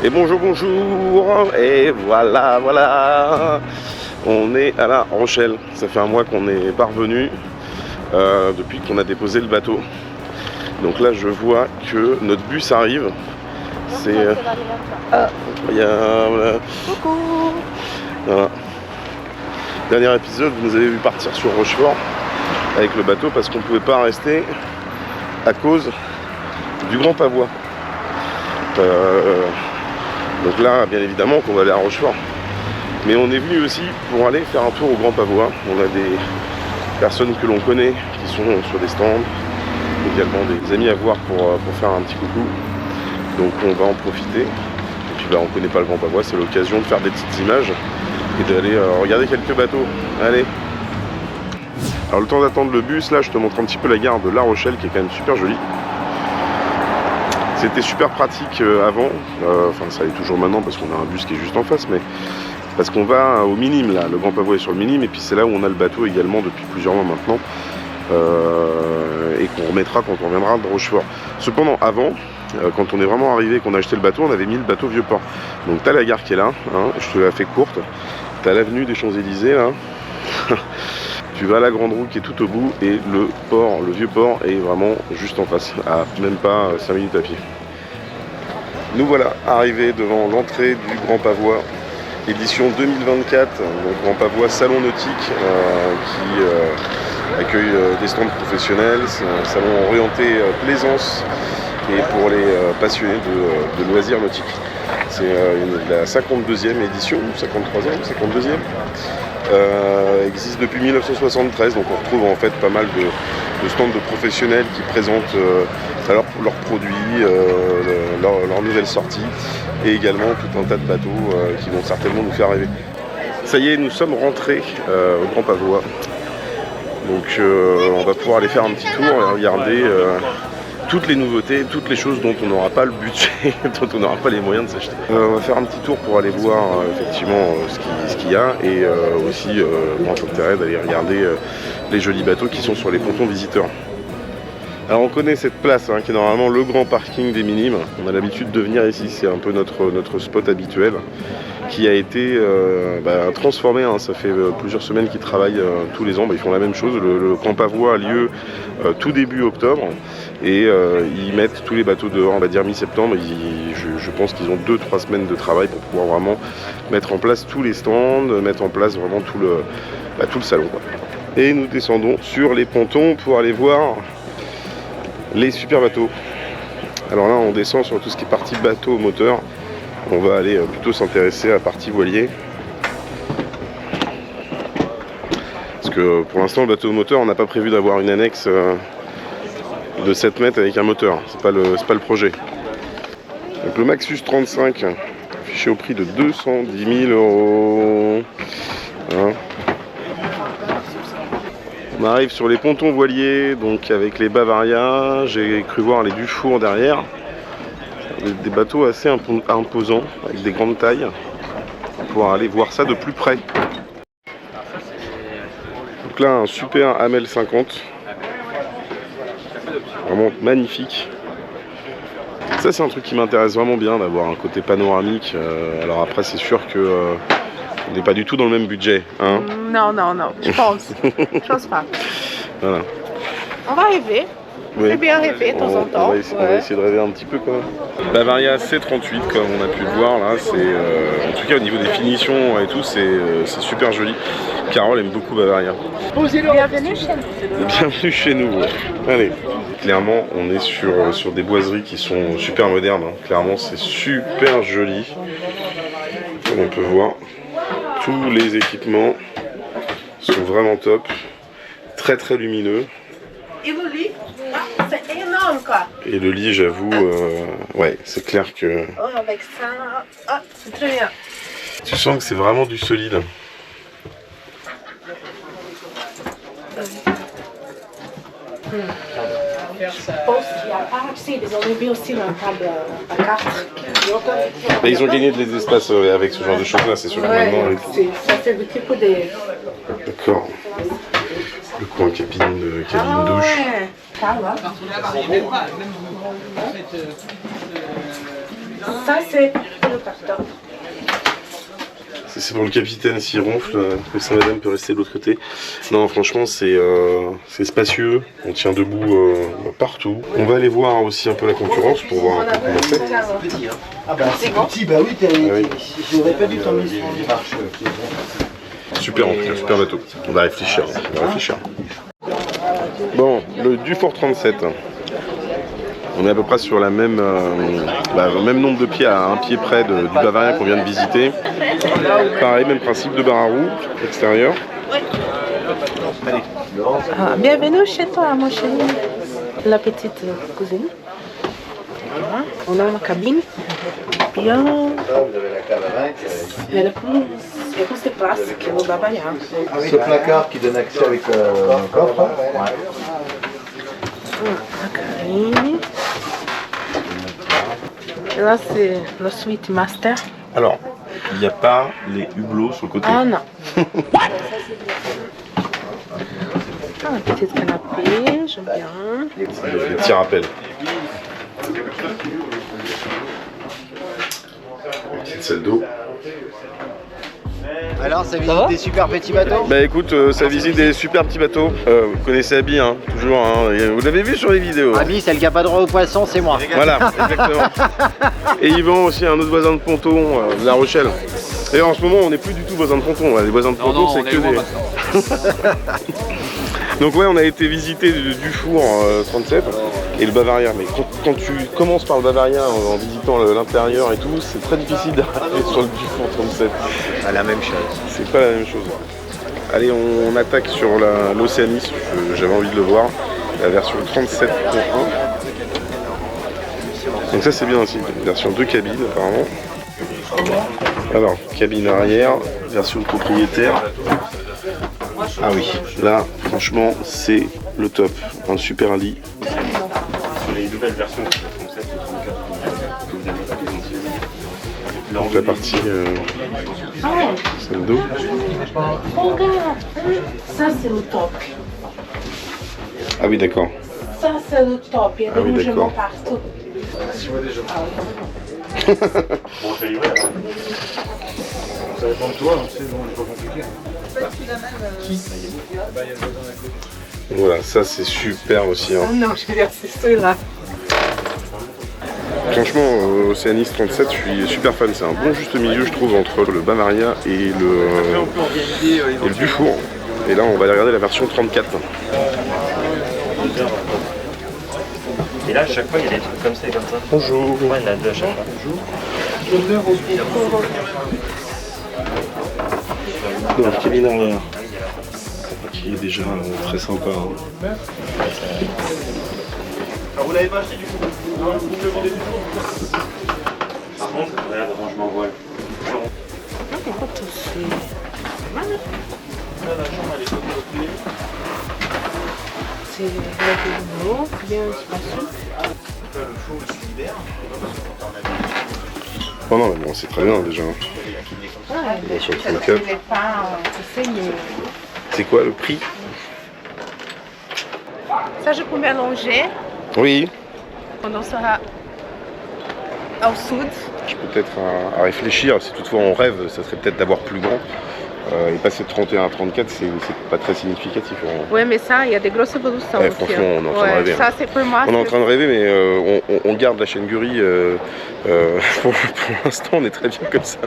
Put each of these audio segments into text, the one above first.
Et bonjour, bonjour, et voilà, on est à La Rochelle. Ça fait un mois qu'on est parvenu depuis qu'on a déposé le bateau. Donc là, je vois que notre bus arrive. C'est il y a voilà. Coucou. Voilà. Dernier épisode, vous nous avez vu partir sur Rochefort avec le bateau parce qu'on ne pouvait pas rester à cause du Grand Pavois. Donc là, bien évidemment qu'on va aller à Rochefort. Mais on est venu aussi pour aller faire un tour au Grand Pavois. On a des personnes que l'on connaît qui sont sur des stands, également des amis à voir pour faire un petit coucou. Donc on va en profiter. Et puis on connaît pas le Grand Pavois, c'est l'occasion de faire des petites images et d'aller regarder quelques bateaux. Allez. Alors le temps d'attendre le bus, là je te montre un petit peu la gare de La Rochelle qui est quand même super jolie. C'était super pratique avant, enfin ça l'est toujours maintenant parce qu'on a un bus qui est juste en face, mais parce qu'on va au Minime là, le Grand Pavois est sur le Minime et puis c'est là où on a le bateau également depuis plusieurs mois maintenant et qu'on remettra quand on reviendra de Rochefort. Cependant avant, quand on est vraiment arrivé, qu'on a acheté le bateau, on avait mis le bateau Vieux-Port. Donc t'as la gare qui est là, hein, je te la fais courte, t'as l'avenue des Champs-Élysées là. Tu vas à la Grande Roue qui est tout au bout et le port, le vieux port est vraiment juste en face, à même pas 5 minutes à pied. Nous voilà arrivés devant l'entrée du Grand Pavois, édition 2024, donc Grand Pavois Salon Nautique qui accueille des stands professionnels. C'est un salon orienté plaisance et pour les passionnés de loisirs nautiques. C'est la 52e édition, 53e, 52e. Existe depuis 1973, donc on retrouve en fait pas mal de stands de professionnels qui présentent leurs produits, leurs nouvelles sorties et également tout un tas de bateaux qui vont certainement nous faire rêver. Ça y est, nous sommes rentrés au Grand Pavois, donc on va pouvoir aller faire un petit tour et regarder toutes les nouveautés, toutes les choses dont on n'aura pas le budget, dont on n'aura pas les moyens de s'acheter. On va faire un petit tour pour aller voir effectivement ce qu'il y a et aussi moi j'ai intérêt d'aller regarder les jolis bateaux qui sont sur les pontons visiteurs. Alors on connaît cette place qui est normalement le grand parking des Minimes. On a l'habitude de venir ici, c'est un peu notre spot habituel qui a été transformé. Ça fait plusieurs semaines qu'ils travaillent tous les ans, ils font la même chose. Le Grand Pavois a lieu tout début octobre et ils mettent tous les bateaux dehors, on va dire mi-septembre. Je pense qu'ils ont 2-3 semaines de travail pour pouvoir vraiment mettre en place tous les stands, mettre en place vraiment tout le salon, quoi. Et nous descendons sur les pontons pour aller voir les super bateaux. Alors là on descend sur tout ce qui est partie bateau moteur. On va aller plutôt s'intéresser à la partie voilier. Parce que pour l'instant le bateau moteur on n'a pas prévu d'avoir une annexe de 7 mètres avec un moteur. C'est pas le projet. Donc le Maxus 35 affiché au prix de 210 000 €. Hein. On arrive sur les pontons voiliers, donc avec les Bavaria, j'ai cru voir les Dufour derrière. Des bateaux assez imposants, avec des grandes tailles. On va pouvoir aller voir ça de plus près. Donc là, un super Hamel 50. Vraiment magnifique. Ça, c'est un truc qui m'intéresse vraiment bien, d'avoir un côté panoramique. Alors après, c'est sûr que... on n'est pas du tout dans le même budget, hein. Non, je pense. Je pense pas. Voilà. On va rêver. Oui. C'est bien rêver de temps en temps. On va essayer de rêver un petit peu quand même. Bavaria C38, comme on a pu le voir là, c'est en tout cas au niveau des finitions et tout, c'est super joli. Carole aime beaucoup Bavaria. Bienvenue chez nous. Bienvenue chez nous. Ouais. Allez. Clairement, on est sur des boiseries qui sont super modernes. Clairement, c'est super joli. Comme on peut voir, tous les équipements sont vraiment top, très très lumineux. Et le lit, c'est énorme quoi. Et le lit, j'avoue, ouais, c'est clair que... Oh, avec ça, c'est très bien. Tu sens que c'est vraiment du solide. Je pense qu'il n'y a pas assez, ils ont mis aussi la table à carte. Là, ils ont gagné des espaces avec ce genre de choses là, c'est sûr que maintenant... Ça fait beaucoup de... D'accord. Le coin cabine douche. Ça c'est le carton. C'est pour le capitaine s'il ronfle, que sa madame peut rester de l'autre côté. Non, franchement, c'est spacieux. On tient debout partout. On va aller voir aussi un peu la concurrence pour voir un peu comment c'est. Ah bah c'est petit, bah oui, j'aurais pas dû tomber sur les marches. Super en plus, super bateau. On va réfléchir. Bon, le Dufour 37. On est à peu près sur la même, le même nombre de pieds à un pied près du Bavaria qu'on vient de visiter. Pareil, même principe de bar à roues extérieur. Ah, bienvenue chez toi, mon chéri. La petite cousine. On a une cabine. Bien. Elle est plus de place que le Bavaria. Ce placard qui donne accès avec un coffre. Ouais. La cabine. Et là, c'est le suite master. Alors, il n'y a pas les hublots sur le côté. Ah non. Un petit canapé, j'aime bien. Les petits rappels. Une petite salle d'eau. Alors, ça visite des super petits bateaux? Bah écoute, ça visite des super petits bateaux. Vous connaissez Abby, hein, toujours. Hein, vous l'avez vu sur les vidéos. Abby, celle qui a pas droit aux poissons, c'est moi. Voilà, exactement. Et Yvan aussi, un autre voisin de ponton de La Rochelle. Et en ce moment, on n'est plus du tout voisins de ponton. Les voisins de ponton, c'est que des... Donc ouais, on a été visiter du Dufour 37 et le Bavaria. Mais quand tu commences par le Bavaria en visitant l'intérieur et tout, c'est très difficile d'arriver sur le Dufour 37. Ah, la même chose. C'est pas la même chose. Allez, on attaque sur l'Océanis. J'avais envie de le voir. La version 37.1. Donc ça c'est bien aussi. Version 2 cabines apparemment. Alors, cabine arrière, version propriétaire. Ah oui, là, franchement, c'est le top. Un super lit. Sur les nouvelles versions, donc la partie salle d'eau. Regarde, ça c'est le top. Ah oui, d'accord. Ça c'est le top, il y a des oui, rougements d'accord. partout. Bon, on fait livrer alors. Ça dépend de toi, c'est bon, on n'est pas compliqué. Voilà, ça c'est super aussi. Hein. Oh non, je vais dire c'est celui-là. Franchement, Océanis 37, je suis super fan. C'est un bon juste milieu, je trouve, entre le Bavaria et le Dufour. Et là, on va aller regarder la version 34. Et là, à chaque fois, il y a des trucs comme ça et comme ça. Bonjour. Ouais, il y en a deux à chaque fois. Dans le cabine arrière, qui est déjà très sympa. Hein. Alors, vous l'avez pas acheté du coup? Vous me demandez du coup? Par contre, regarde, rangement voile. Écoute, c'est mal. C'est la vidéo, bien spacieux. Oh non, mais bon, c'est très bien déjà. Ouais, Sur le c'est 34. pas, tu sais, mais... C'est quoi le prix? Ça, je peux mélanger Oui, quand on sera au sud. je peux peut-être à réfléchir. Si toutefois on rêve, ça serait peut-être d'avoir plus grand. Et passer de 31 à 34, c'est pas très significatif. Oui, mais ça, il y a des grosses évolutions. Ouais, franchement, on est en train de rêver. Ça, c'est pour moi. On est en train de rêver, mais on garde la chaîne Guri. Pour l'instant, on est très bien comme ça.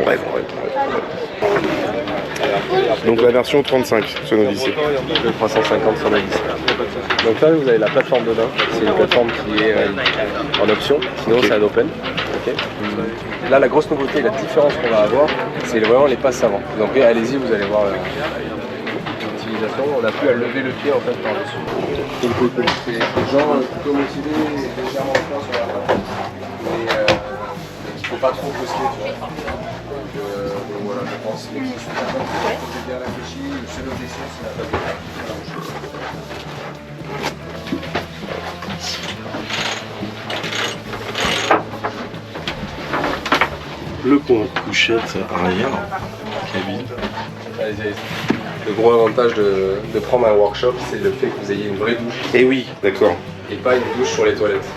On rêve. Donc la version 35 sur l'Odyssée. 350 sur la liste. Donc là vous avez la plateforme dedans, c'est une plateforme qui est en option, sinon Okay. c'est un open. Okay. Là la grosse nouveauté, la différence qu'on va avoir, c'est vraiment les passes avant. Donc allez-y, vous allez voir l'utilisation, on n'a plus à lever le pied en fait par-dessus. C'est des gens plutôt motivés, légèrement plein sur la plateforme. Mais il ne faut pas trop poster, tu vois. Donc voilà, je pense que c'est bien réfléchi, le seul objection c'est la plateforme. Le pont couchette arrière, cabine. Allez. Le gros avantage de prendre un workshop, c'est le fait que vous ayez une vraie douche Et oui, d'accord. et pas une douche sur les toilettes.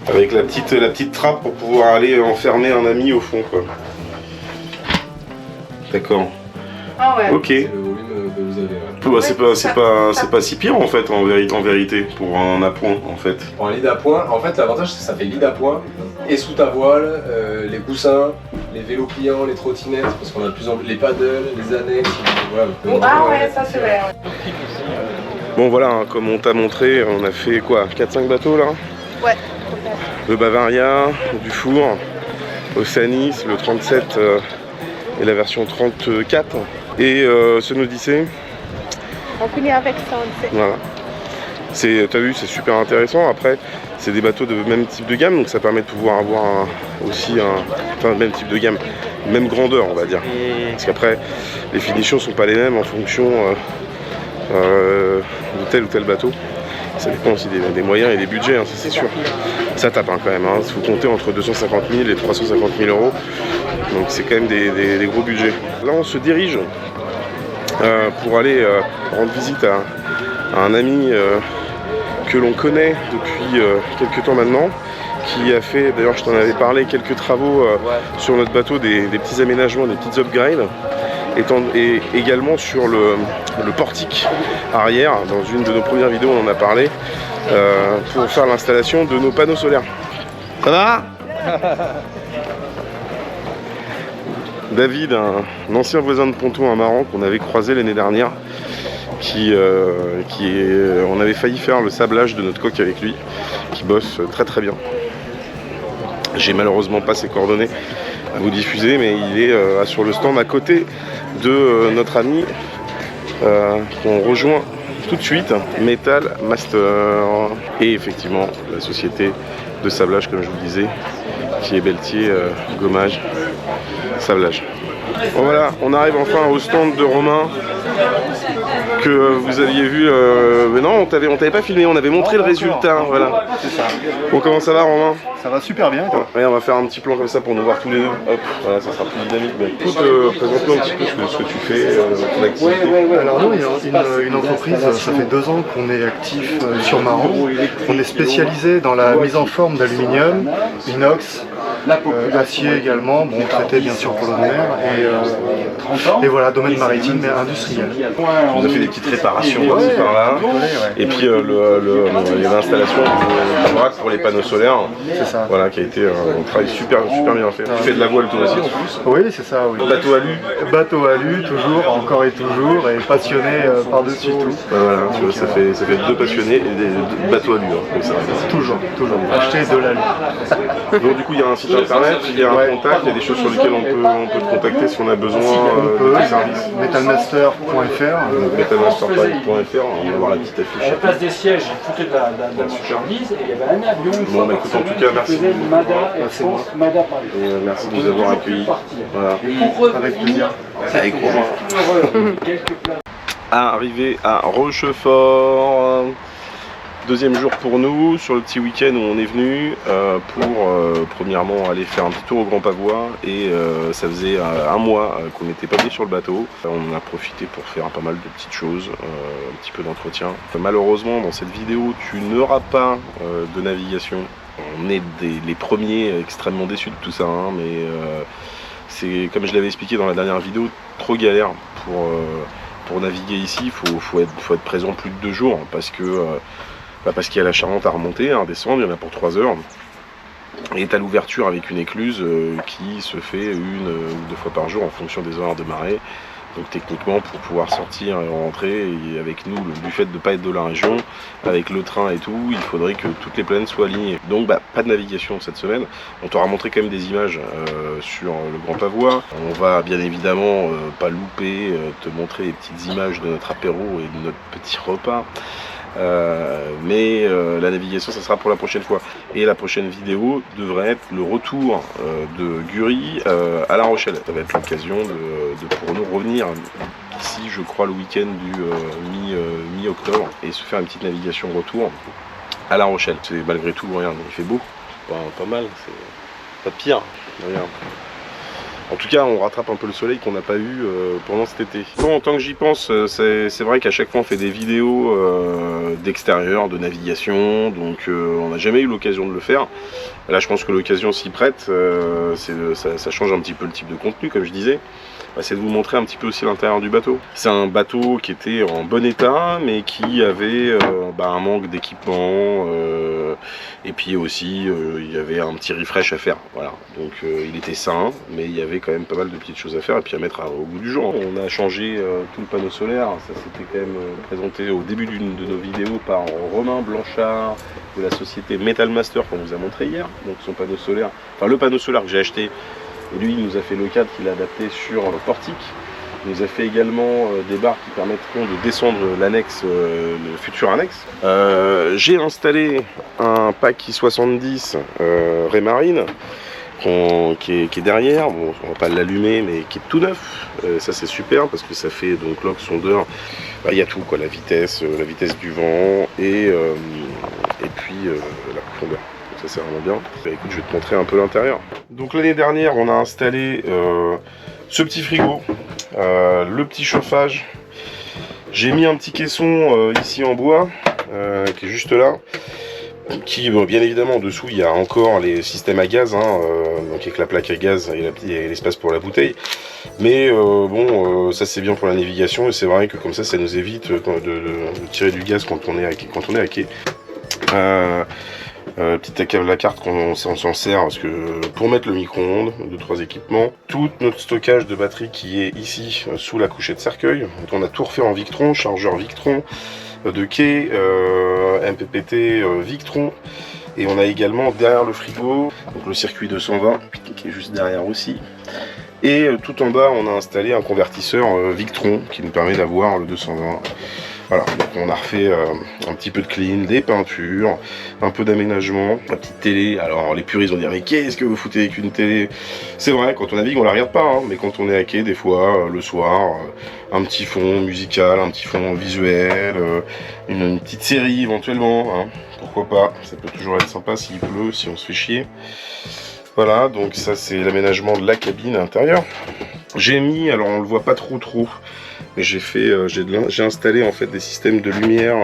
Avec la petite trappe pour pouvoir aller enfermer un ami au fond, quoi. D'accord. Ah ouais. Ok. C'est le volume que vous avez. C'est pas si pire en fait, en vérité, pour un appoint en fait. Pour un lit d'appoint, en fait l'avantage c'est que ça fait lit d'appoint et sous ta voile, les coussins, les vélos pliants, les trottinettes, parce qu'on a de plus en plus les paddles, les annexes, voilà. Ah ouais, ça c'est vrai. Bon voilà, hein, comme on t'a montré, on a fait quoi, 4-5 bateaux là? Ouais. Le Bavaria, du Four, Oceanis, le 37 et la version 34. Et ce Odyssey. On finit avec ça, on sait. Voilà. T'as vu, c'est super intéressant. Après, c'est des bateaux de même type de gamme, donc ça permet de pouvoir avoir enfin, même type de gamme, même grandeur, on va dire. Parce qu'après, les finitions sont pas les mêmes en fonction de tel ou tel bateau. Ça dépend aussi des moyens et des budgets, hein, ça c'est sûr. Ça tape hein, quand même. Il faut compter entre 250 000 et 350 000 euros. Donc c'est quand même des gros budgets. Là, on se dirige pour aller rendre visite à un ami que l'on connaît depuis quelques temps maintenant, qui a fait, d'ailleurs je t'en avais parlé, quelques travaux sur notre bateau, des petits aménagements, des petites upgrades, et également sur le portique arrière. Dans une de nos premières vidéos on en a parlé, pour faire l'installation de nos panneaux solaires. Ça va? David, un ancien voisin de ponton à Maran qu'on avait croisé l'année dernière, on avait failli faire le sablage de notre coque avec lui, qui bosse très très bien. J'ai malheureusement pas ses coordonnées à vous diffuser, mais il est sur le stand à côté de notre ami qu'on rejoint tout de suite, Metal Master, et effectivement la société de sablage, comme je vous le disais, qui est Beltier Gommage Sablage. Bon, voilà, on arrive enfin au stand de Romain que vous aviez vu, mais non, on t'avait pas filmé, on avait montré le résultat, voilà. C'est ça. Bon, comment ça va Romain? Ça va super bien. Ouais, on va faire un petit plan comme ça pour nous voir tous les deux. Hop, voilà, ça sera plus dynamique. Mais écoute, présente-nous un petit peu ce que tu fais, ton activité. Alors nous, il y a une entreprise, ça fait 2 ans qu'on est actif sur Maran. On est spécialisé dans la mise en forme d'aluminium, inox, acier également, bon, traité bien sûr polymère, et voilà, domaine maritime et industriel. On a fait des petites réparations par-ci par-là. Et puis il y a l'installation du vrac pour les panneaux solaires. C'est ça. Voilà, qui a été un travail super bien fait. Tu fais de la voile toi aussi en plus. Oui, c'est ça, oui. Bateau alu. Bateau alu, toujours, encore et toujours, et passionné par-dessus tout. Voilà, tu vois, ça fait 2 passionnés et des bateaux alu, hein, comme ça. Toujours. Acheter de l'alu. Donc du coup, il y a un site internet, il y a un contact, il y a des choses sur lesquelles on peut te contacter si on a besoin de tes services. Metalmaster.fr. Metalmaster.fr, on va voir la petite affiche. À la place des sièges, tout est de la marchandise et il y avait un avion. Bon, bah écoute, en tout cas, merci. Mada Paris. Et merci de nous avoir accueillis. Voilà. Avec plaisir. Avec Romain. Arrivé à Rochefort. Deuxième jour pour nous, sur le petit week-end où on est venu pour premièrement aller faire un petit tour au Grand Pavois, et ça faisait 1 mois qu'on n'était pas venu sur le bateau. On en a profité pour faire pas mal de petites choses, un petit peu d'entretien. Malheureusement dans cette vidéo tu n'auras pas de navigation. On est les premiers extrêmement déçus de tout ça, hein, mais c'est comme je l'avais expliqué dans la dernière vidéo, trop galère pour naviguer ici. Il faut être présent plus de 2 jours parce qu'il y a la Charente à remonter, à redescendre, il y en a pour 3 heures. Et à l'ouverture avec une écluse qui se fait 1 ou 2 fois par jour en fonction des horaires de marée. Donc techniquement, pour pouvoir sortir et rentrer, et avec nous, du fait de ne pas être de la région, avec le train et tout, il faudrait que toutes les planètes soient alignées. Donc pas de navigation cette semaine. On t'aura montré quand même des images sur le Grand Pavois. On va bien évidemment pas louper, te montrer les petites images de notre apéro et de notre petit repas. Mais la navigation, ça sera pour la prochaine fois. Et la prochaine vidéo devrait être le retour de Gury à La Rochelle. Ça va être l'occasion de pour nous revenir ici, je crois, le week-end du mi-octobre, et se faire une petite navigation retour à La Rochelle. C'est malgré tout, regarde, il fait beau, pas mal, c'est pas pire. Regarde. En tout cas, on rattrape un peu le soleil qu'on n'a pas eu pendant cet été. Non, en tant que j'y pense, c'est vrai qu'à chaque fois on fait des vidéos d'extérieur, de navigation, donc on n'a jamais eu l'occasion de le faire. Là, je pense que l'occasion s'y prête, ça change un petit peu le type de contenu, comme je disais. C'est de vous montrer un petit peu aussi l'intérieur du bateau. C'est un bateau qui était en bon état, mais qui avait un manque d'équipement, et puis aussi il y avait un petit refresh à faire. Voilà. Donc il était sain, mais il y avait quand même pas mal de petites choses à faire et puis à mettre au bout du jour. On a changé tout le panneau solaire, ça s'était quand même présenté au début d'une de nos vidéos par Romain Blanchard de la société Metal Master qu'on vous a montré hier. Donc son panneau solaire, enfin le panneau solaire que j'ai acheté. Et lui, il nous a fait le cadre qu'il a adapté sur le portique. Il nous a fait également des barres qui permettront de descendre l'annexe, le futur annexe. J'ai installé un pack I70 Raymarine qui est derrière. Bon, on va pas l'allumer, mais qui est tout neuf. Ça, c'est super parce que ça fait donc lock sondeur. Il y a tout, quoi, la vitesse du vent et puis la profondeur. Ça c'est vraiment bien. Écoute, je vais te montrer un peu l'intérieur. Donc l'année dernière, on a installé ce petit frigo, le petit chauffage. J'ai mis un petit caisson ici en bois, qui est juste là. Qui, bien évidemment, en dessous, il y a encore les systèmes à gaz, donc avec la plaque à gaz et l'espace pour la bouteille. Mais ça c'est bien pour la navigation et c'est vrai que comme ça nous évite de tirer du gaz quand on est à quai. Petite la carte qu'on s'en sert parce que pour mettre le micro-ondes, 2-3 équipements, tout notre stockage de batterie qui est ici sous la couchette cercueil. Donc on a tout refait en Victron, chargeur Victron de quai, MPPT Victron, et on a également derrière le frigo donc le circuit 220 qui est juste derrière aussi. Et tout en bas on a installé un convertisseur Victron qui nous permet d'avoir le 220. Voilà, donc on a refait un petit peu de clean, des peintures, un peu d'aménagement, la petite télé. Alors les puristes vont dire mais qu'est-ce que vous foutez avec une télé? C'est vrai, quand on navigue on la regarde pas, mais quand on est à quai des fois, le soir, un petit fond musical, un petit fond visuel, une petite série éventuellement, pourquoi pas, ça peut toujours être sympa s'il pleut, si on se fait chier. Voilà, donc ça c'est l'aménagement de la cabine intérieure. J'ai mis, alors on le voit pas trop, mais j'ai installé en fait des systèmes de lumière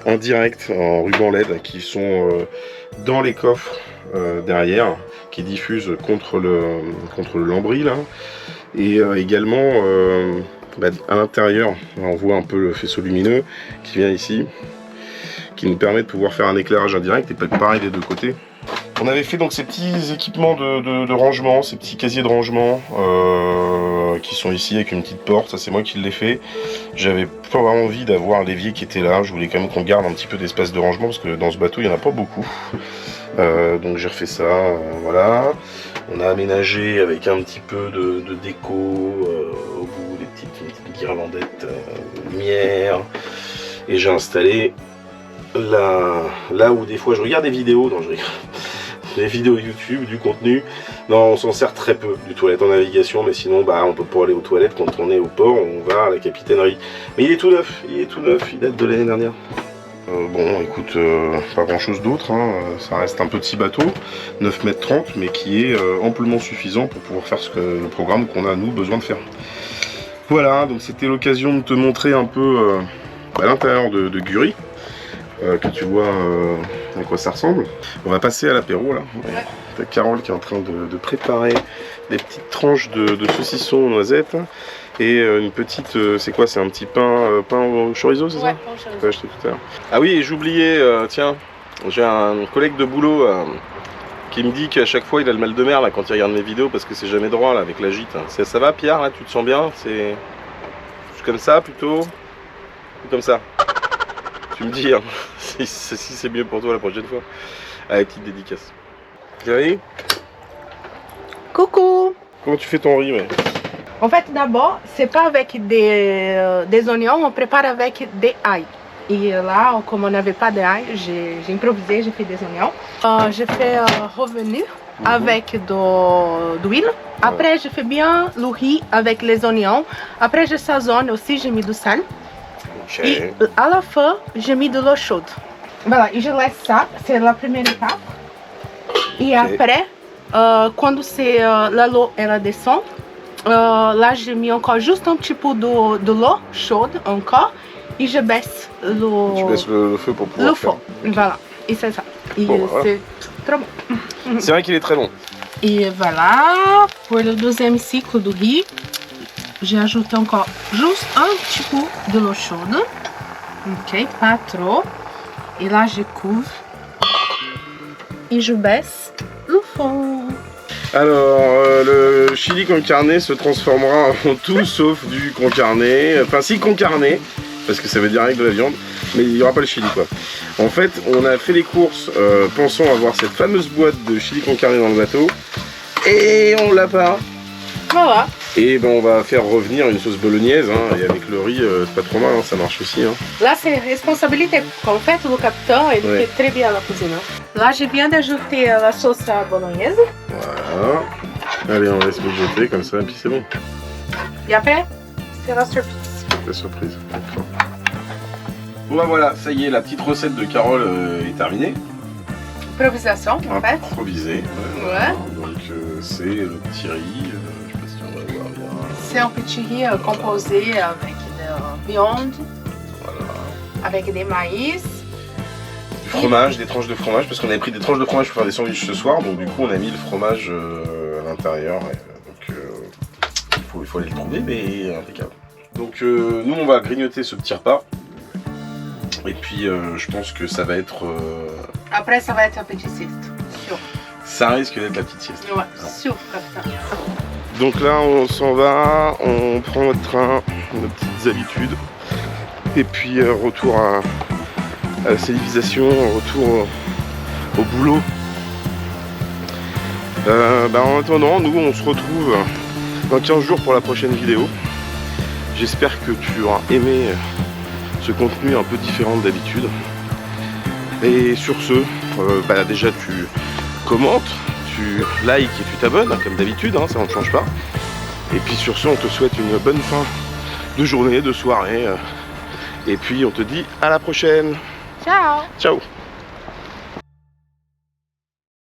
indirects en ruban LED qui sont dans les coffres derrière, qui diffusent contre le lambris là, et également à l'intérieur, on voit un peu le faisceau lumineux qui vient ici, qui nous permet de pouvoir faire un éclairage indirect et pareil des deux côtés. On avait fait donc ces petits équipements de rangement, ces petits casiers de rangement qui sont ici avec une petite porte, ça c'est moi qui l'ai fait. J'avais pas vraiment envie d'avoir l'évier qui était là, je voulais quand même qu'on garde un petit peu d'espace de rangement parce que dans ce bateau il n'y en a pas beaucoup. Donc j'ai refait ça, voilà. On a aménagé avec un petit peu de déco au bout, des petites guirlandettes de lumière. Et j'ai installé là où des fois je regarde des vidéos, des vidéos YouTube, du contenu. Non, on s'en sert très peu du toilette en navigation, mais sinon on peut pas aller aux toilettes quand on est au port, on va à la capitainerie. Mais il est tout neuf, il date de l'année dernière. Bon, écoute, pas grand chose d'autre, ça reste un petit bateau, 9,30 m, mais qui est amplement suffisant pour pouvoir faire le programme qu'on a nous besoin de faire. Voilà, donc c'était l'occasion de te montrer un peu l'intérieur de Guri. Que tu vois à quoi ça ressemble. On va passer à l'apéro là. Ouais. T'as Carole qui est en train de préparer des petites tranches de saucisson aux noisettes et une petite, c'est quoi, c'est un petit pain au chorizo, c'est ça? Ouais, pain au chorizo. Acheté tout à l'heure. Ah oui, et j'oubliais, tiens, j'ai un collègue de boulot qui me dit qu'à chaque fois il a le mal de mer là, quand il regarde mes vidéos parce que c'est jamais droit là avec la gîte. Ça va Pierre, là, tu te sens bien? C'est comme ça plutôt? Ou comme ça? Tu me dis si c'est mieux pour toi la prochaine fois. Allez, petite dédicace. Gary? Coucou! Comment tu fais ton riz? Ouais. En fait, d'abord, c'est pas avec des oignons, on prépare avec des ail. Et là, comme on n'avait pas d'ail, j'ai improvisé, j'ai fait des oignons. J'ai fait revenu avec de l'huile. Après, je fais bien le riz avec les oignons. Après, je sazonne aussi, j'ai mis du sel. Et à la fin, j'ai mis de l'eau chaude. Voilà, et je laisse ça, c'est la première étape. Et après, quand l'eau elle descend, Là, j'ai mis encore juste un petit peu de l'eau chaude encore et je baisse Tu baisses le feu pour pouvoir le feu. Voilà, et c'est ça. Et Bon, voilà. c'est trop bon. C'est vrai qu'il est très long. Et voilà, pour le deuxième cycle de riz, j'ai ajouté encore juste un petit peu de l'eau chaude. Ok, pas trop. Et là, je couvre et je baisse le feu. Alors, le chili con carne se transformera en tout sauf du con carne. Enfin, si con carne, parce que ça veut dire avec de la viande, mais il n'y aura pas le chili, quoi. En fait, on a fait les courses pensant avoir cette fameuse boîte de chili con carne dans le bateau, et on l'a pas. Voilà. Et ben, on va faire revenir une sauce bolognaise, hein, et avec le riz, c'est pas trop mal, hein, ça marche aussi. Hein. Là, c'est responsabilité. En fait, le capitaine, il Ouais. fait très bien la cuisine. Là, je viens d'ajouter la sauce bolognaise. Voilà. Allez, on laisse mijoter comme ça, et puis c'est bon. Et après, c'est la surprise. La surprise. Bon bah voilà, ça y est, la petite recette de Carole est terminée. Improvisation, en fait. Improvisée. Ouais. Donc c'est le petit riz, je sais pas si on va voir bien. C'est un petit riz composé avec de viande, avec des maïs. Du fromage, des tranches de fromage, parce qu'on avait pris des tranches de fromage pour faire des sandwichs ce soir, donc du coup on a mis le fromage à l'intérieur. Donc il faut aller le trouver, mais impeccable. Donc nous on va grignoter ce petit repas. Et puis je pense que ça va être... Après, ça va être un petit sieste. Sûr. ça risque d'être la petite sieste. Ouais, sûr, capitaine. Donc là on s'en va, on prend notre train, nos petites habitudes. Et puis retour à la civilisation, retour au boulot. En attendant, nous on se retrouve dans 15 jours pour la prochaine vidéo. J'espère que tu auras aimé ce contenu un peu différent d'habitude. Et sur ce, déjà tu commentes, tu likes et tu t'abonnes comme d'habitude, hein, ça on ne change pas. Et puis sur ce, on te souhaite une bonne fin de journée, de soirée. Et puis on te dit à la prochaine. Ciao. Ciao.